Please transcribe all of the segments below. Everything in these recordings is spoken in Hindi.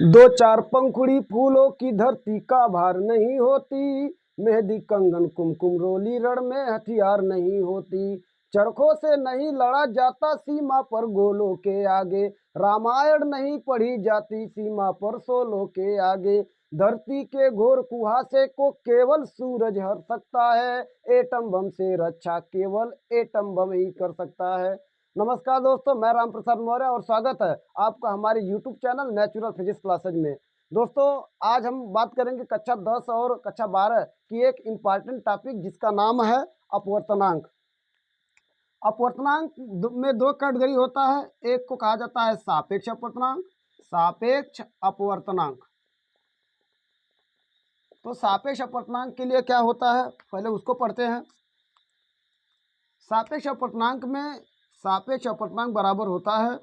दो चार पंखुड़ी फूलों की धरती का भार नहीं होती। मेहंदी कंगन कुमकुम रोली रण में हथियार नहीं होती। चरखों से नहीं लड़ा जाता सीमा पर गोलों के आगे। रामायण नहीं पढ़ी जाती सीमा पर सोलों के आगे। धरती के घोर कुहासे को केवल सूरज हर सकता है। एटम बम से रक्षा केवल एटम बम ही कर सकता है। नमस्कार दोस्तों, मैं राम प्रसाद मौर्य और स्वागत है आपका हमारे YouTube channel natural physics classes में। दोस्तों, आज हम बात करेंगे कक्षा 10 और कक्षा 12 की एक इम्पॉर्टेंट टॉपिक जिसका नाम है अपवर्तनांक। अपवर्तनांक में दो कैटेगरी होता है। एक को कहा जाता है सापेक्ष अपवर्तनांक, सापेक्ष अपवर्तनांक। तो सापेक्ष अपवर्तनांक के लिए क्या होता है, पहले उसको पढ़ते हैं। सापेक्ष अपवर्तनांक में सापेक्ष अपवर्तनांक बराबर होता है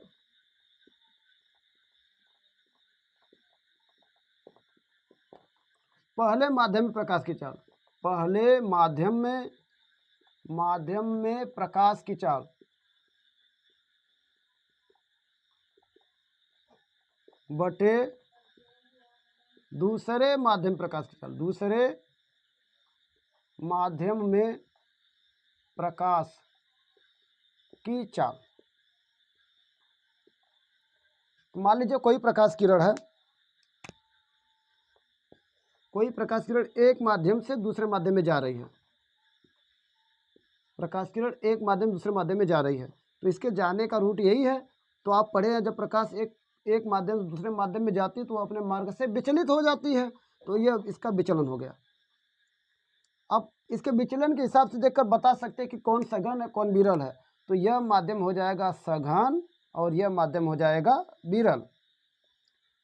पहले माध्यम में प्रकाश की चाल, पहले माध्यम में प्रकाश की चाल बटे दूसरे माध्यम प्रकाश की चाल, दूसरे माध्यम में प्रकाश की चाल। मान लीजिए कोई प्रकाश किरण है, कोई प्रकाश किरण एक माध्यम से दूसरे माध्यम में जा रही है। प्रकाश किरण एक माध्यम दूसरे माध्यम में जा रही है, तो इसके जाने का रूट यही है। तो आप पढ़े हैं, जब प्रकाश एक माध्यम से दूसरे माध्यम में जाती है तो अपने मार्ग से विचलित हो जाती है। तो यह इसका विचलन हो गया। अब इसके विचलन के हिसाब से देखकर बता सकते हैं कि कौन सघन है कौन विरल है। तो यह माध्यम हो जाएगा सघन और यह माध्यम हो जाएगा विरल।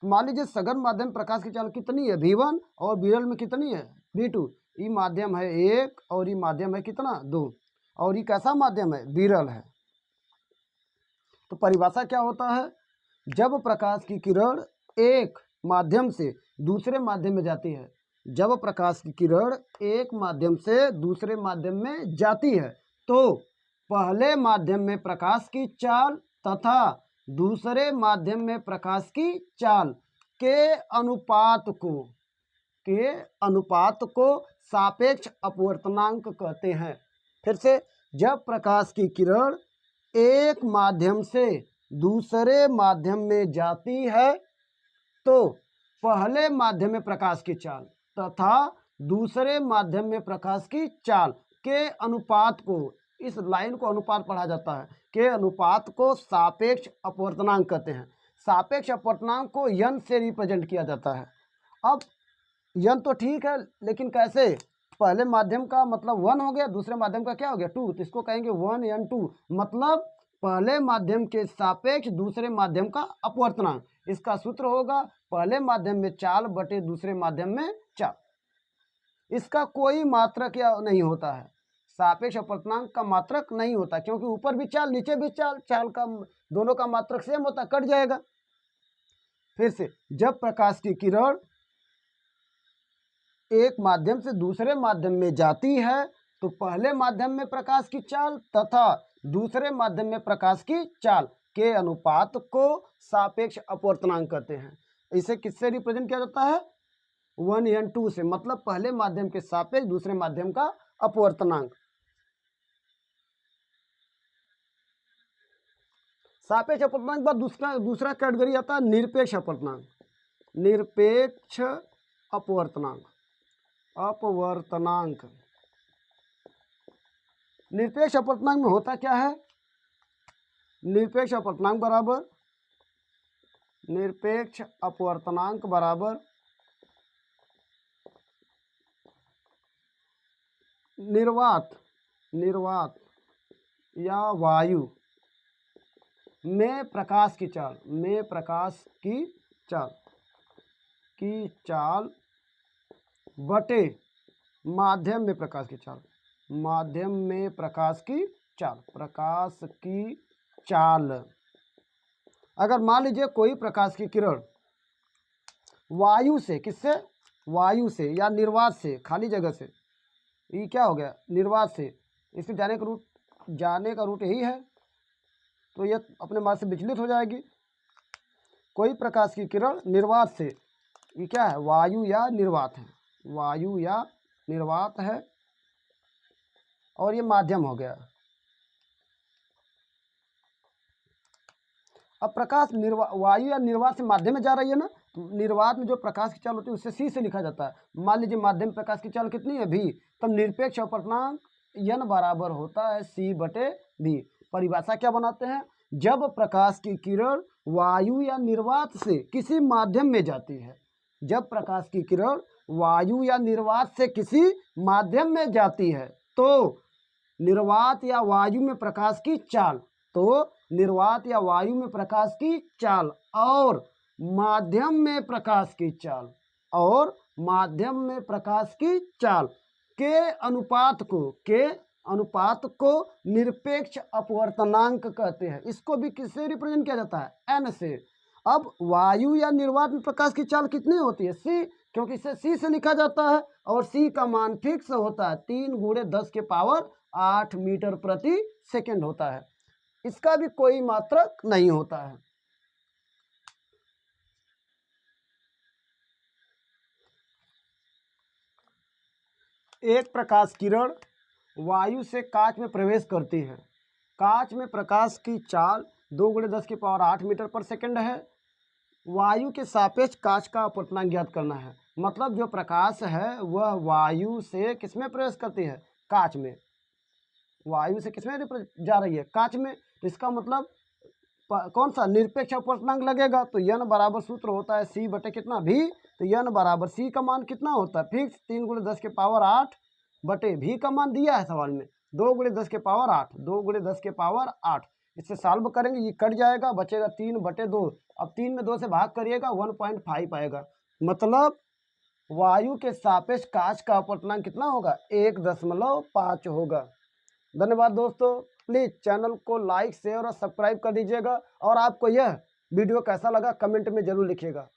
मान लीजिए सघन माध्यम प्रकाश की चाल कितनी है, v1, और विरल में कितनी है, v2। ये माध्यम है 1 और ये माध्यम है कितना, 2, और ये कैसा माध्यम है, विरल है। तो परिभाषा क्या होता है, जब प्रकाश की किरण एक माध्यम से दूसरे माध्यम में जाती है, जब प्रकाश की किरण एक माध्यम से दूसरे माध्यम में जाती है, तो पहले माध्यम में प्रकाश की चाल तथा दूसरे माध्यम में प्रकाश की चाल के अनुपात को सापेक्ष अपवर्तनांक कहते हैं। फिर से, जब प्रकाश की किरण एक माध्यम से दूसरे माध्यम में जाती है, तो पहले माध्यम में प्रकाश की चाल तथा दूसरे माध्यम में प्रकाश की चाल के अनुपात को, इस लाइन को अनुपात पढ़ा जाता है, के अनुपात को सापेक्ष अपवर्तनांक कहते हैं। सापेक्ष अपवर्तनांक को यन से रिप्रेजेंट किया जाता है। अब यन तो ठीक है, लेकिन कैसे, पहले माध्यम का मतलब 1 हो गया, दूसरे माध्यम का क्या हो गया, 2, तो इसको कहेंगे 1n2, मतलब पहले माध्यम के सापेक्ष दूसरे माध्यम का अपवर्तनांक। इसका सूत्र होगा पहले माध्यम में चाल बटे दूसरे माध्यम में चाल। इसका कोई मात्रक या नहीं होता है, सापेक्ष अपवर्तनांक का मात्रक नहीं होता, क्योंकि ऊपर भी चाल नीचे भी चाल, चाल का दोनों का मात्रक सेम होता, कट जाएगा। फिर से, जब प्रकाश की किरण एक माध्यम से दूसरे माध्यम में जाती है, तो पहले माध्यम में प्रकाश की चाल तथा दूसरे माध्यम में प्रकाश की चाल के अनुपात को सापेक्ष अपवर्तनांक कहते हैं। इसे किससे रिप्रेजेंट किया जाता है, 1n2 से, मतलब पहले माध्यम के सापेक्ष दूसरे माध्यम का अपवर्तनांक। सापेक्ष अपवर्तनांक के बाद दूसरा कैटेगरी आता है निरपेक्ष अपवर्तनांक। निरपेक्ष अपवर्तनांक, निरपेक्ष अपवर्तनांक में होता क्या है, निरपेक्ष अपवर्तनांक बराबर निर्वात या वायु में प्रकाश की चाल बटे माध्यम में प्रकाश की चाल। अगर मान लीजिए कोई प्रकाश की किरण वायु से, किससे, वायु से या निर्वात से, खाली जगह से, ये क्या हो गया, निर्वात से, इसके जाने का रूट यही है, तो यह अपने मार्ग से विचलित हो जाएगी। कोई प्रकाश की किरण निर्वात से, ये क्या है, वायु या निर्वात है, वायु या निर्वात है, और ये माध्यम हो गया। अब प्रकाश वायु या निर्वात से माध्यम में जा रही है ना, तो निर्वात में जो प्रकाश की चाल होती है उससे सी से लिखा जाता है। मान लीजिए माध्यम प्रकाश की चाल कितनी है, भी, तब निरपेक्ष अपवर्तनांक n बराबर होता है c बटे v। परिभाषा क्या बनाते हैं, जब प्रकाश की किरण वायु या निर्वात से किसी माध्यम में जाती है, जब प्रकाश की किरण वायु या निर्वात से किसी माध्यम में जाती है, तो निर्वात या वायु में प्रकाश की चाल, तो निर्वात या वायु में प्रकाश की चाल और माध्यम में प्रकाश की चाल, और माध्यम में प्रकाश की चाल के अनुपात को निरपेक्ष अपवर्तनांक कहते हैं। इसको भी किससे रिप्रेजेंट किया जाता है, n से। अब वायु या निर्वात में प्रकाश की चाल कितनी होती है, c, क्योंकि इसे c से लिखा जाता है, और c का मान फिक्स होता है 3 × 10⁸ मीटर प्रति सेकेंड होता है। इसका भी कोई मात्रक नहीं होता है। एक प्रकाश किरण वायु से कांच में प्रवेश करती है। कांच में प्रकाश की चाल 2 × 10⁸ मीटर पर सेकेंड है। वायु के सापेक्ष कांच का अपवर्तनांक ज्ञात करना है। मतलब जो प्रकाश है वह वायु से किसमें प्रवेश करती है, कांच में। वायु से किसमें जा रही है, कांच में। तो इसका मतलब कौन सा, निरपेक्ष अपवर्तनांक लगेगा। तो n बराबर सूत्र होता है c बटे कितना, v। तो n बराबर c का मान कितना होता है, फिक्स 3 × 10⁸ बटे v का मान दिया है सवाल में 2 × 10⁸, 2 × 10⁸। इससे सॉल्व करेंगे, ये कट जाएगा, बचेगा 3/2। अब 3 में 2 से भाग करिएगा 1.5 आएगा। मतलब वायु के सापेक्ष कांच का अपवर्तनांक कितना होगा, 1.5 होगा। धन्यवाद दोस्तों। प्लीज़ चैनल को लाइक, शेयर और सब्सक्राइब कर दीजिएगा। और आपको यह वीडियो कैसा लगा कमेंट में ज़रूर लिखिएगा।